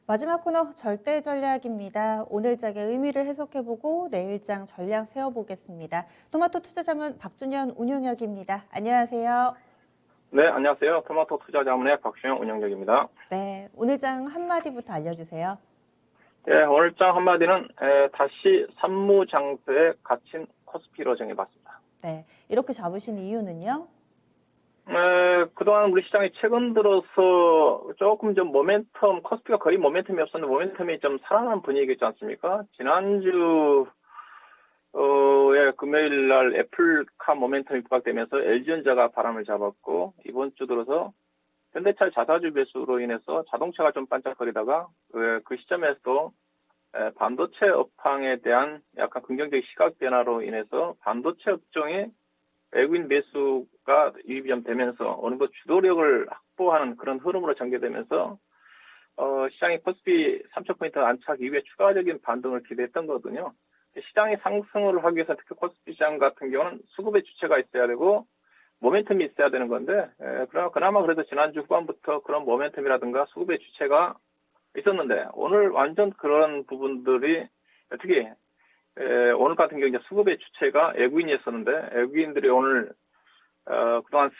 마지막 코너 절대 전략입니다. 오늘 장의 의미를 해석해보고 내일장 전략 세워보겠습니다. 토마토 투자자문 박준현 운용역입니다. 안녕하세요. 네, 안녕하세요. 토마토 투자자문의 박준영 운영력입니다. 네, 오늘 장 한마디부터 알려주세요. 예, 오늘 장 한마디는 다시 산무장세에 갇힌 코스피로 정해봤습니다. 네, 이렇게 잡으신 이유는요? 그동안 우리 시장이 최근 들어서 조금 좀 코스피가 거의 모멘텀이 없었는데 모멘텀이 좀 살아나는 분위기겠지 않습니까? 지난주 금요일 날 애플카 모멘텀이 부각되면서 LG전자가 바람을 잡았고, 이번 주 들어서 현대차 자사주 매수로 인해서 자동차가 좀 반짝거리다가 그 시점에서도 반도체 업황에 대한 약간 긍정적 시각 변화로 인해서 반도체 업종에 외국인 매수가 유입이 좀 되면서 어느 정도 주도력을 확보하는 그런 흐름으로 전개되면서 시장이 코스피 3,000포인트 안착 이후에 추가적인 반등을 기대했던 거거든요. 시장이 상승을 하기 위해서 특히 코스피 시장 같은 경우는 수급의 주체가 있어야 되고 모멘텀이 있어야 되는 건데, 그나마 그래도 지난주 후반부터 그런 모멘텀이라든가 수급의 주체가 있었는데, 오늘 완전 그런 부분들이, 특히, 오늘 같은 경우 이제 수급의 주체가 외국인이었었는데, 외국인들이 오늘, 그동안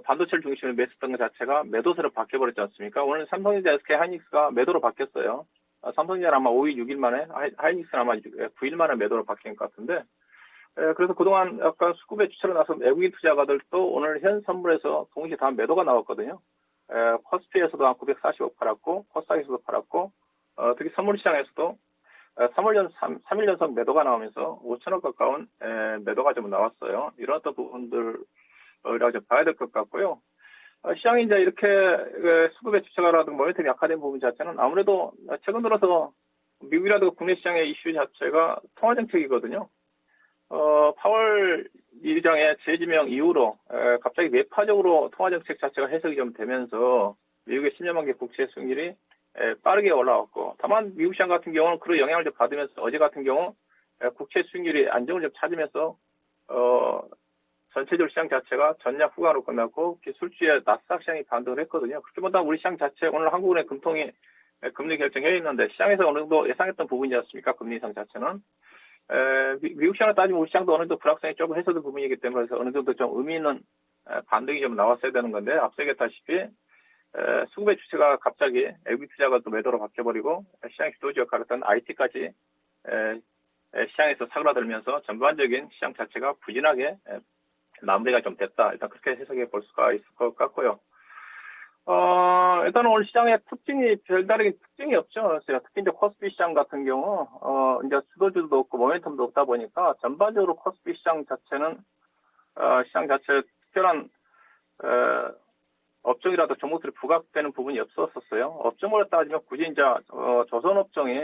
반도체를 중심으로 매수했던 것 자체가 매도세로 바뀌어버렸지 않습니까? 오늘 삼성전자, SK 하이닉스가 매도로 바뀌었어요. 삼성전자는 아마 5일, 6일 만에, 하이닉스는 아마 9일 만에 매도로 바뀐 것 같은데, 그래서 그동안 약간 수급의 주체로 나선 외국인 투자가들도 오늘 현 선물에서 동시에 다 매도가 나왔거든요. 코스피에서도 한 945 팔았고, 코스닥에서도 팔았고, 특히 선물시장에서도 3일 연속 매도가 나오면서 5천억 가까운 매도가 좀 나왔어요. 이런 어떤 부분들이라고 좀 봐야 될 것 같고요. 시장이 이제 이렇게 수급의 주체가라든가 모멘텀이 약화된 부분 자체는 아무래도 최근 들어서 미국이라든가 국내 시장의 이슈 자체가 통화정책이거든요. 파월 의장의 재지명 이후로 갑자기 매파적으로 통화정책 자체가 해석이 좀 되면서 미국의 10년만기 국채 수익률이 빠르게 올라왔고, 다만 미국 시장 같은 경우는 그런 영향을 좀 받으면서 어제 같은 경우 국채 수익률이 안정을 좀 찾으면서 전체적으로 시장 자체가 전략 후가로 끝났고 기술주의 나스닥 시장이 반등을 했거든요. 그렇게 보다 우리 시장 자체 오늘 한국은행 금통이 금리 결정해 있는데 시장에서 어느 정도 예상했던 부분이지 않습니까? 금리 인상 자체는. 미국 시장을 따지면 우리 시장도 어느 정도 불확성이 조금 해소된 부분이기 때문에 그래서 어느 정도 좀 의미 있는 반등이 좀 나왔어야 되는 건데 앞서 얘기했다시피 수급의 주체가 갑자기 외국인 투자가 또 매도로 바뀌어버리고 시장 주도주 역할을 했던 IT까지 시장에서 사그라들면서 전반적인 시장 자체가 부진하게 마무리가 좀 됐다. 일단 그렇게 해석해 볼 수가 있을 것 같고요. 일단 오늘 시장의 별다른 특징이 없죠. 특히 이제 코스피 시장 같은 경우, 이제 주도주도 없고 모멘텀도 없다 보니까 전반적으로 코스피 시장 자체는, 시장 자체에 특별한, 업종이라도 종목들이 부각되는 부분이 없었어요. 업종으로 따지면 굳이 이제, 조선업종이,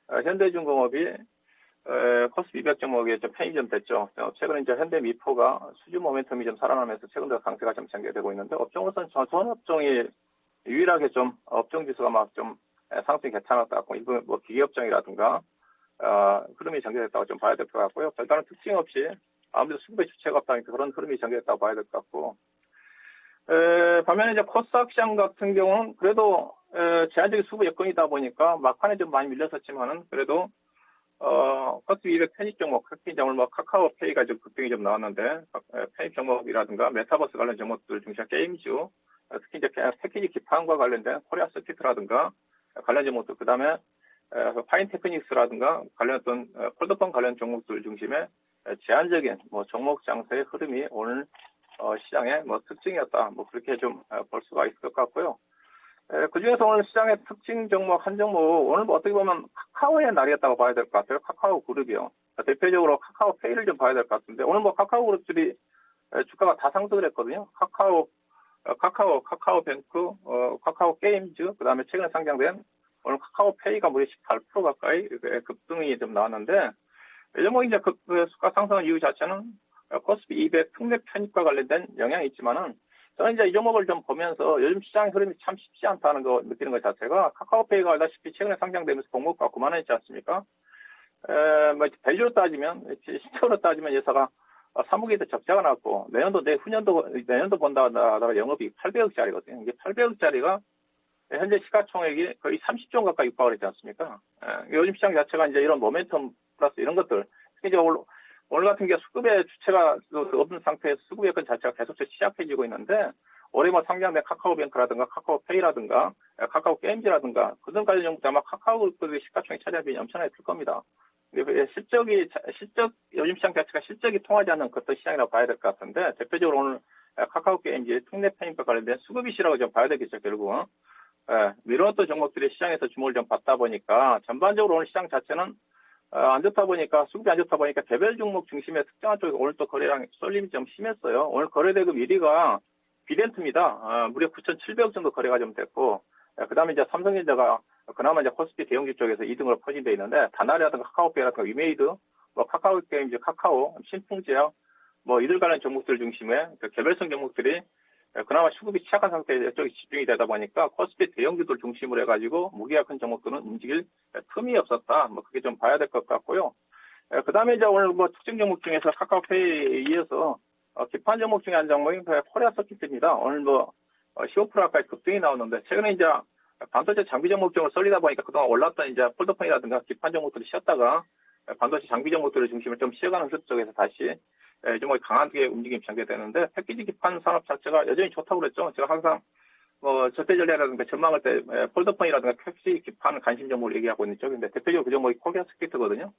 현대중공업이, 코스피 200 종목에 좀 편입이 좀 됐죠. 최근에 이제 현대미포가 수주 모멘텀이 좀 살아나면서 최근 들어 강세가 좀 전개되고 있는데, 업종으로서는 조선업종이 유일하게 좀 업종 지수가 막 좀 상승이 괜찮았다고, 일부 뭐 기계업종이라든가, 흐름이 전개됐다고 좀 봐야 될 것 같고요. 별다른 특징 없이 아무래도 수급의 주체가 없다니까 그런 흐름이 전개됐다고 봐야 될 것 같고, 반면에 이제 코스닥 시장 같은 경우는 그래도, 제한적인 수급 여건이다 보니까 막판에 좀 많이 밀렸었지만은 그래도 코스피 200 편입 종목, 특히 이제 오늘 뭐 카카오페이가 좀 급등이 좀 나왔는데, 편입 종목이라든가 메타버스 관련 종목들 중심 게임주, 특히 이제 패키지 기판과 관련된 코리아 서킷이라든가 관련 종목들, 그 다음에 파인 테크닉스라든가 관련 어떤 폴더폰 관련 종목들 중심의 제한적인 뭐 종목 장세의 흐름이 오늘 시장의 뭐 특징이었다. 뭐 그렇게 좀 볼 수가 있을 것 같고요. 그 중에서 오늘 시장의 특징 종목 한 종목, 오늘 뭐 어떻게 보면 카카오의 날이었다고 봐야 될 것 같아요. 카카오 그룹이요. 대표적으로 카카오페이를 좀 봐야 될 것 같은데, 오늘 뭐 카카오 그룹들이 주가가 다 상승을 했거든요. 카카오뱅크, 카카오 게임즈, 그 다음에 최근에 상장된 오늘 카카오페이가 무려 18% 가까이 급등이 좀 나왔는데, 뭐 이제 그 주가 상승 이유 자체는 코스피 200 특례 편입과 관련된 영향이 있지만은, 저는 이제 이 종목을 좀 보면서 요즘 시장의 흐름이 참 쉽지 않다는 거 느끼는 것 자체가, 카카오페이가 알다시피 최근에 상장되면서 공모가 9만 원 있지 않습니까? 뭐 밸류로 따지면, 시초로 따지면 예사가 3억에도 적자가 났고, 내년도 본다가 영업이 800억짜리거든요. 이게 800억짜리가 현재 시가총액이 거의 30조 원 가까이 육박을 했지 않습니까? 요즘 시장 자체가 이제 이런 모멘텀 플러스 이런 것들, 특히 이제 오늘 같은 경우 수급의 주체가 없는 상태에서 수급 여건 자체가 계속해서 시작해지고 있는데, 올해 뭐 상장된 카카오뱅크라든가 카카오페이라든가 카카오 게임즈라든가 그런 관련 정도 아마 카카오의 시가총액 차지하는 비율이 엄청나게 클 겁니다. 실적, 요즘 시장 자체가 실적이 통하지 않는 그런 시장이라고 봐야 될 것 같은데, 대표적으로 오늘 카카오 게임즈 특례 페인과 관련된 수급 이슈라고 좀 봐야 되겠죠, 결국은. 이런 어떤 종목들이 시장에서 주목을 좀 받다 보니까, 전반적으로 오늘 시장 자체는 안 좋다 보니까, 수급이 안 좋다 보니까 개별 종목 중심의 특정한 쪽에 오늘 또 거래량 쏠림이 좀 심했어요. 오늘 거래대금 1위가 비덴트입니다. 무려 9,700억 정도 거래가 좀 됐고, 그 다음에 이제 삼성전자가 그나마 이제 코스피 대형주 쪽에서 2등으로 포진되어 있는데, 다나리라든가 카카오페이라든가 위메이드, 뭐 카카오 게임즈, 카카오, 신풍제약, 뭐 이들 관련 종목들 중심의 그 개별성 종목들이 그나마 수급이 취약한 상태에 이쪽에 집중이 되다 보니까 코스피 대형주들 중심으로 해가지고 무기가 큰 종목들은 움직일 틈이 없었다. 뭐 그게 좀 봐야 될 것 같고요. 그 다음에 이제 오늘 뭐 특정 종목 중에서 카카오페이에 이어서 기판 종목 중에 한 종목이 코리아 서킷입니다. 오늘 뭐 15%까지 급등이 나오는데, 최근에 이제 반도체 장비 종목 쪽으로 쏠리다 보니까 그동안 올랐던 이제 폴더폰이라든가 기판 종목들이 쉬었다가 반도체 장비 종목들을 중심으로 좀 쉬어가는 흐름 쪽에서 다시 좀 강하게 움직임이 전개되는데, 패키지 기판 산업 자체가 여전히 좋다고 그랬죠. 제가 항상 저대 전략이라든가 전망할 때 폴더폰이라든가 패키지 기판 관심 종목을 얘기하고 있는 쪽인데, 대표적으로 그 종목이 코리아 서킷거든요.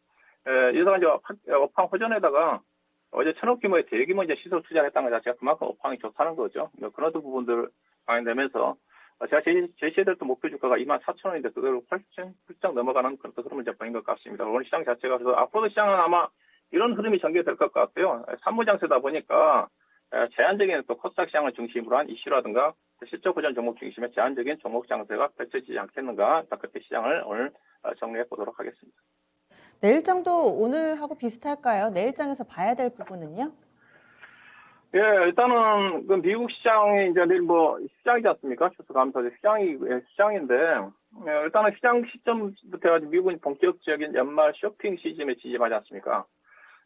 여기다가 이제 업황 호전에다가 어제 1,000억 규모의 대규모 이제 시설 투자를 했다는 것 자체가 그만큼 업황이 좋다는 거죠. 그런 부분들을 반영되면서 제가 제시해드렸던 목표 주가가 24,000원인데 그대로 훌쩍 넘어가는 그런 흐름을 이제 보인 것 같습니다. 오늘 시장 자체가 그래서 앞으로도 시장은 아마 이런 흐름이 전개될 것 같고요. 산무장세다 보니까 제한적인 또 코스닥 시장을 중심으로 한 이슈라든가 실적 호전 종목 중심의 제한적인 종목 장세가 펼쳐지지 않겠는가, 그렇게 시장을 오늘 정리해 보도록 하겠습니다. 내일장도 오늘하고 비슷할까요? 내일장에서 봐야 될 부분은요? 예, 일단은 그 미국 시장이 이제 내일 뭐 시장이지 않습니까? 추수감사 시장인데, 일단은 시장 시점부터 해가지고 미국은 본격적인 연말 쇼핑 시즌에 진입하지 않습니까?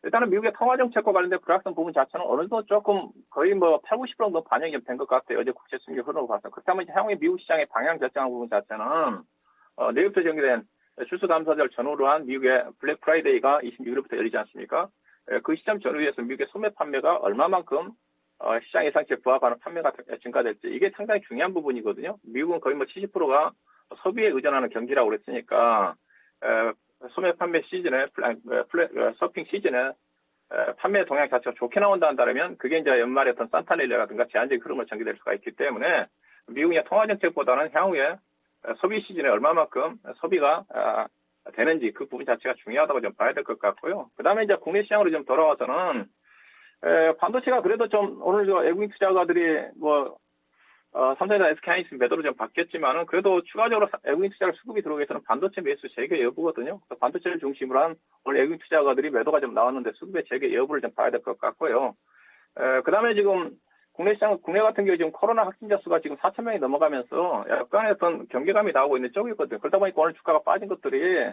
일단은 미국의 통화 정책과 관련된 불확실성 부분 자체는 어느 정도 조금 거의 뭐 80, 90% 정도 반영이 된 것 같아요. 어제 국채 수익률 흐름을 봐서. 그렇다면 향후에 미국 시장의 방향 결정한 부분 자체는 내일부터 정리된 추수감사절 전후로 한 미국의 블랙 프라이데이가 26일부터 열리지 않습니까? 그 시점 전후에서 미국의 소매 판매가 얼마만큼 시장 예상치에 부합하는 판매가 증가될지, 이게 상당히 중요한 부분이거든요. 미국은 거의 뭐 70%가 소비에 의존하는 경기라고 그랬으니까 소매 판매 시즌에 서핑 시즌에 판매 동향 자체가 좋게 나온다 한다면 그게 이제 연말에 어떤 산타넬리라든가 제한적인 흐름을 전개될 수가 있기 때문에 미국의 통화 정책보다는 향후에 소비 시즌에 얼마만큼 소비가 되는지 그 부분 자체가 중요하다고 좀 봐야 될 것 같고요. 그 다음에 이제 국내 시장으로 좀 돌아와서는 반도체가 그래도 좀 오늘 외국인 투자가들이 뭐 삼성이나 SK하이닉스 매도로 좀 바뀌었지만은 그래도 추가적으로 외국인 투자가 수급이 들어오기 위해서는 반도체 매수 재개 여부거든요. 반도체를 중심으로 한 오늘 외국인 투자가들이 매도가 좀 나왔는데 수급의 재개 여부를 좀 봐야 될 것 같고요. 그 다음에 지금 국내 같은 경우 지금 코로나 확진자 수가 지금 4,000명이 넘어가면서 약간의 어떤 경계감이 나오고 있는 쪽이거든요. 그러다 보니까 오늘 주가가 빠진 것들이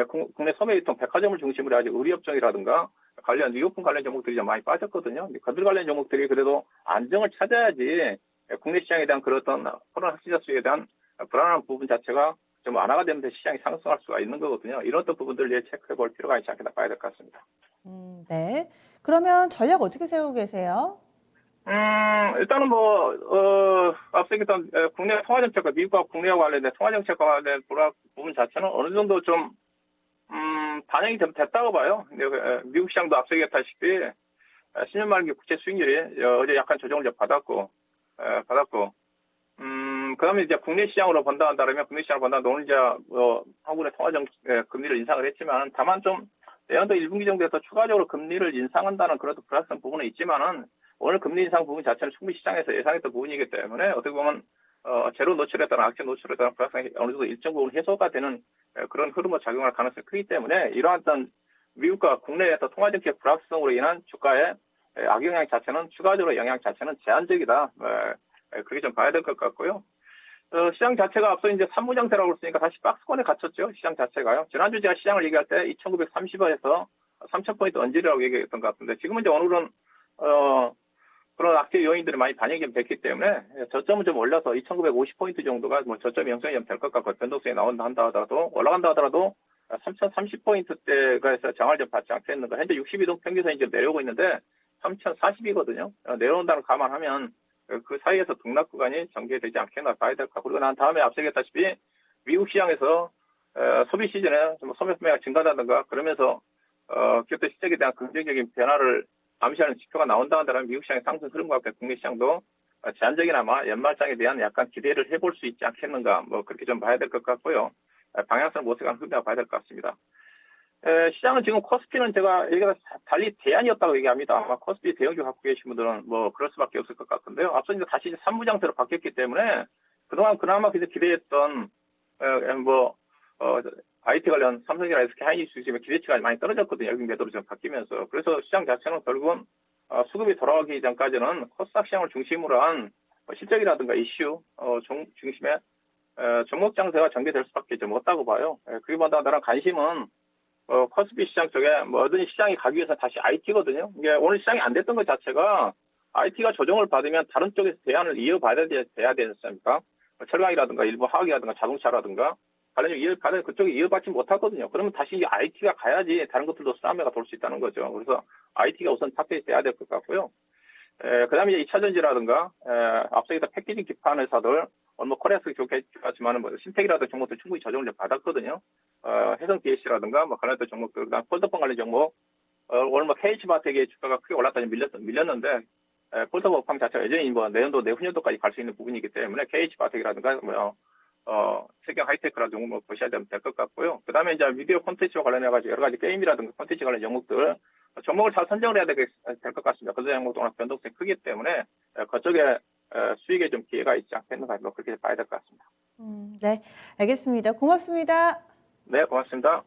국내 소매유통 백화점을 중심으로 해가지고 의료업종이라든가 관련 의료품 관련 종목들이 좀 많이 빠졌거든요. 그들 관련 종목들이 그래도 안정을 찾아야지 국내 시장에 대한 그런 어떤 코로나 확진자 수에 대한 불안한 부분 자체가 좀 완화가 되면서 시장이 상승할 수가 있는 거거든요. 이런 어떤 부분들을 체크해 볼 필요가 있지 않겠나 봐야 될 것 같습니다. 네. 그러면 전략 어떻게 세우고 계세요? 일단은 앞서 얘기했던 국내 통화정책과 미국과 국내와 관련된 통화정책과 관련된 부분 자체는 어느 정도 좀, 반영이 좀 됐다고 봐요. 미국 시장도 앞서 얘기했다시피, 10년 만기 국채 수익률이 어제 약간 조정을 좀 받았고, 그 다음에 이제 국내 시장으로 본다 한다면, 오늘 이제, 한국의 금리를 인상을 했지만, 다만 좀, 내년도 1분기 정도에서 추가적으로 금리를 인상한다는 그런 불확실한 부분은 있지만은, 오늘 금리 인상 부분 자체는 충분히 시장에서 예상했던 부분이기 때문에 어떻게 보면 제로 노출에 따른 악재 노출에 따른 불확실성이 어느 정도 일정 부분 해소가 되는 그런 흐름으로 작용할 가능성이 크기 때문에 이러한 어떤 미국과 국내의 통화정책 불확실성으로 인한 주가의 악영향 자체는 추가적으로 영향 자체는 제한적이다. 그렇게 좀 봐야 될 것 같고요. 시장 자체가 앞서 이제 산무장세라고 했으니까 다시 박스권에 갇혔죠. 시장 자체가요. 지난주 제가 시장을 얘기할 때 2,930원에서 3,000포인트 언질이라고 얘기했던 것 같은데 지금은 이제 오늘은 그런 악재 요인들이 많이 반영이 좀 됐기 때문에 저점은 좀 올려서 2,950포인트 정도가 뭐 저점이 형성이 좀 될 것 같고 변동성이 나온다 한다 하더라도 올라간다 하더라도 3,030포인트대가 해서 정화를 좀 받지 않겠는가. 현재 62동 평균선이 좀 내려오고 있는데 3,040이거든요. 내려온다는 감안하면 그 사이에서 등락 구간이 전개되지 않겠나 봐야 될 것 같고 그리고 난 다음에 앞서 얘기했다시피 미국 시장에서 소비 시즌에 좀 소매 판매가 증가하다든가 그러면서 기업들 실적에 대한 긍정적인 변화를 암시하는 지표가 나온다 하더라면 미국 시장의 상승 흐름과 함께 국내 시장도 제한적이나마 연말장에 대한 약간 기대를 해볼 수 있지 않겠는가 뭐 그렇게 좀 봐야 될 것 같고요. 방향성 모색한 흐름이라고 봐야 될 것 같습니다. 시장은 지금 코스피는 제가 얘기가 달리 대안이었다고 얘기합니다. 아마 코스피 대형주 갖고 계신 분들은 뭐 그럴 수밖에 없을 것 같은데요. 앞서 이제 다시 3부 장세로 바뀌었기 때문에 그동안 그나마 기대했던 IT 관련 삼성이나 SK 하이닉스 지금 기대치가 많이 떨어졌거든요. 여기 매도로 좀 바뀌면서. 그래서 시장 자체는 결국은 수급이 돌아오기 전까지는 코스닥 시장을 중심으로 한 실적이라든가 이슈 중심의 종목 장세가 전개될 수밖에 좀 없다고 봐요. 그보다 나랑 관심은 코스피 시장 쪽에 뭐든 시장이 가기 위해서 다시 IT거든요. 이게 오늘 시장이 안 됐던 것 자체가 IT가 조정을 받으면 다른 쪽에서 대안을 이어받아야 되지 않습니까? 철강이라든가 일부 화학이라든가 자동차라든가 관련주 이어받으면 그쪽이 이어받지 못하거든요. 그러면 다시 IT가 가야지 다른 것들도 싸움에가 돌 수 있다는 거죠. 그래서 IT가 우선 탑재에 떼야 될 것 같고요. 그 다음에 이제 2차전지라든가, 앞서 얘기했던 패키징 기판 회사들, 오늘 뭐 코리아스 좋게 했지만은 뭐 신택이라든가 종목들 충분히 조정을 좀 받았거든요. 해성 DS라든가 뭐 관련된 종목들, 그다음 폴더폰 관련 종목, 오늘 뭐 KH바텍의 주가가 크게 올랐다니 밀렸는데, 폴더폰 업황 자체가 여전히 뭐 내후년도까지 갈 수 있는 부분이기 때문에 KH바텍이라든가 세경 하이테크라든가 종목을 보셔야 될 것 같고요. 그 다음에 이제 미디어 콘텐츠와 관련해가지고 여러 가지 게임이라든가 콘텐츠 관련 종목들, 종목을 잘 선정을 해야 될 것 같습니다. 그 종목도 워낙 변동성이 크기 때문에 그쪽에 수익에 좀 기회가 있지 않겠는가 뭐 그렇게 봐야 될 것 같습니다. 네, 알겠습니다. 고맙습니다. 네, 고맙습니다.